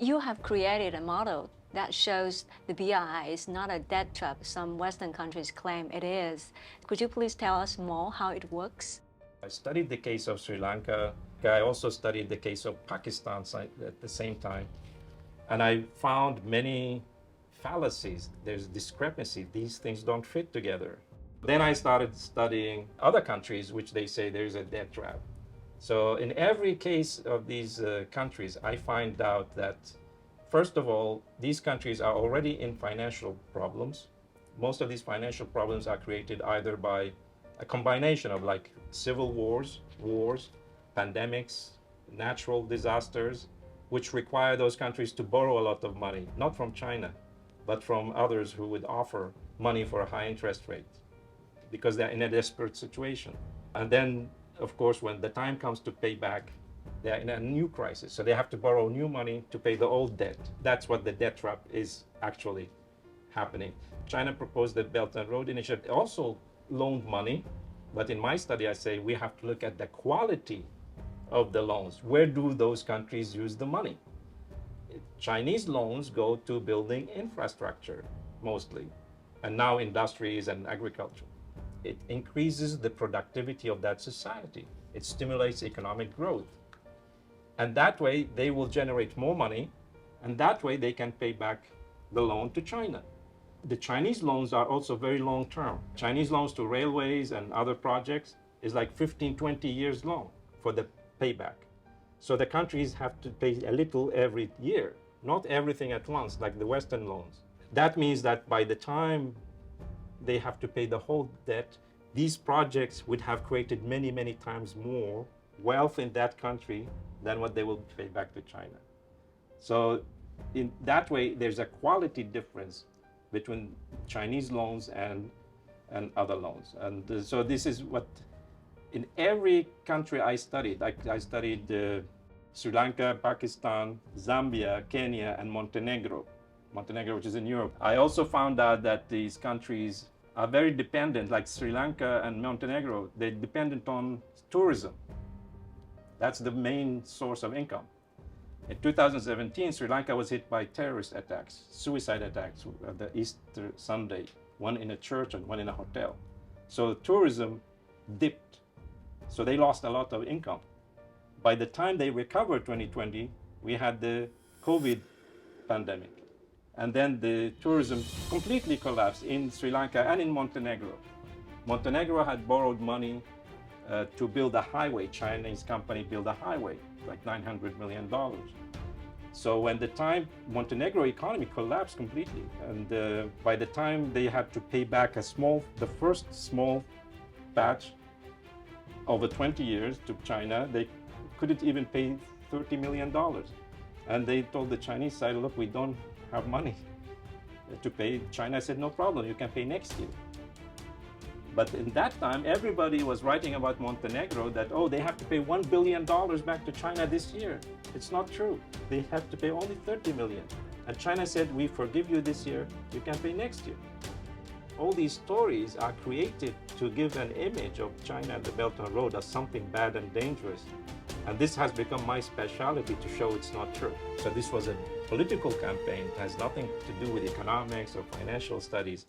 You have created a model that shows the BRI is not a debt trap some Western countries claim it is. Could you please tell us more how it works? I studied the case of Sri Lanka. I also studied the case of Pakistan at the same time. And I found many fallacies. There's discrepancy. These things don't fit together. Then I started studying other countries, which they say there's a debt trap. So in every case of these countries, I find out that, first of all, these countries are already in financial problems. Most of these financial problems are created either by a combination of like civil wars, pandemics, natural disasters, which require those countries to borrow a lot of money, not from China, but from others who would offer money for a high interest rate because they're in a desperate situation. And then, of course, when the time comes to pay back, they're in a new crisis. So they have to borrow new money to pay the old debt. That's what the debt trap is actually happening. China proposed the Belt and Road Initiative, also loaned money. But in my study, I say we have to look at the quality of the loans. Where do those countries use the money? Chinese loans go to building infrastructure mostly, and now industries and agriculture. It increases the productivity of that society. It stimulates economic growth. And that way they will generate more money, and that way they can pay back the loan to China. The Chinese loans are also very long term. Chinese loans to railways and other projects is like 15, 20 years long for the payback. So the countries have to pay a little every year, not everything at once like the Western loans. That means that by the time they have to pay the whole debt, these projects would have created many, many times more wealth in that country than what they will pay back to China. So in that way, there's a quality difference between Chinese loans and other loans. And so this is what, in every country I studied, I studied Sri Lanka, Pakistan, Zambia, Kenya, and Montenegro, which is in Europe. I also found out that these countries are very dependent, like Sri Lanka and Montenegro, they're dependent on tourism. That's the main source of income. In 2017, Sri Lanka was hit by terrorist attacks, suicide attacks at the Easter Sunday, one in a church and one in a hotel. So tourism dipped. So they lost a lot of income. By the time they recovered 2020, we had the COVID pandemic. And then the tourism completely collapsed in Sri Lanka and in Montenegro. Montenegro had borrowed money to build a highway. Chinese company built a highway, like $900 million. So when the time Montenegro economy collapsed completely, and by the time they had to pay back the first small batch over 20 years to China, they couldn't even pay $30 million. And they told the Chinese side, look, we don't have money to pay. China said, no problem, you can pay next year. But in that time, everybody was writing about Montenegro that, oh, they have to pay $1 billion back to China this year. It's not true. They have to pay only 30 million. And China said, we forgive you this year, you can pay next year. All these stories are created to give an image of China and the Belt and Road as something bad and dangerous. And this has become my specialty to show it's not true. So this was a political campaign. It has nothing to do with economics or financial studies.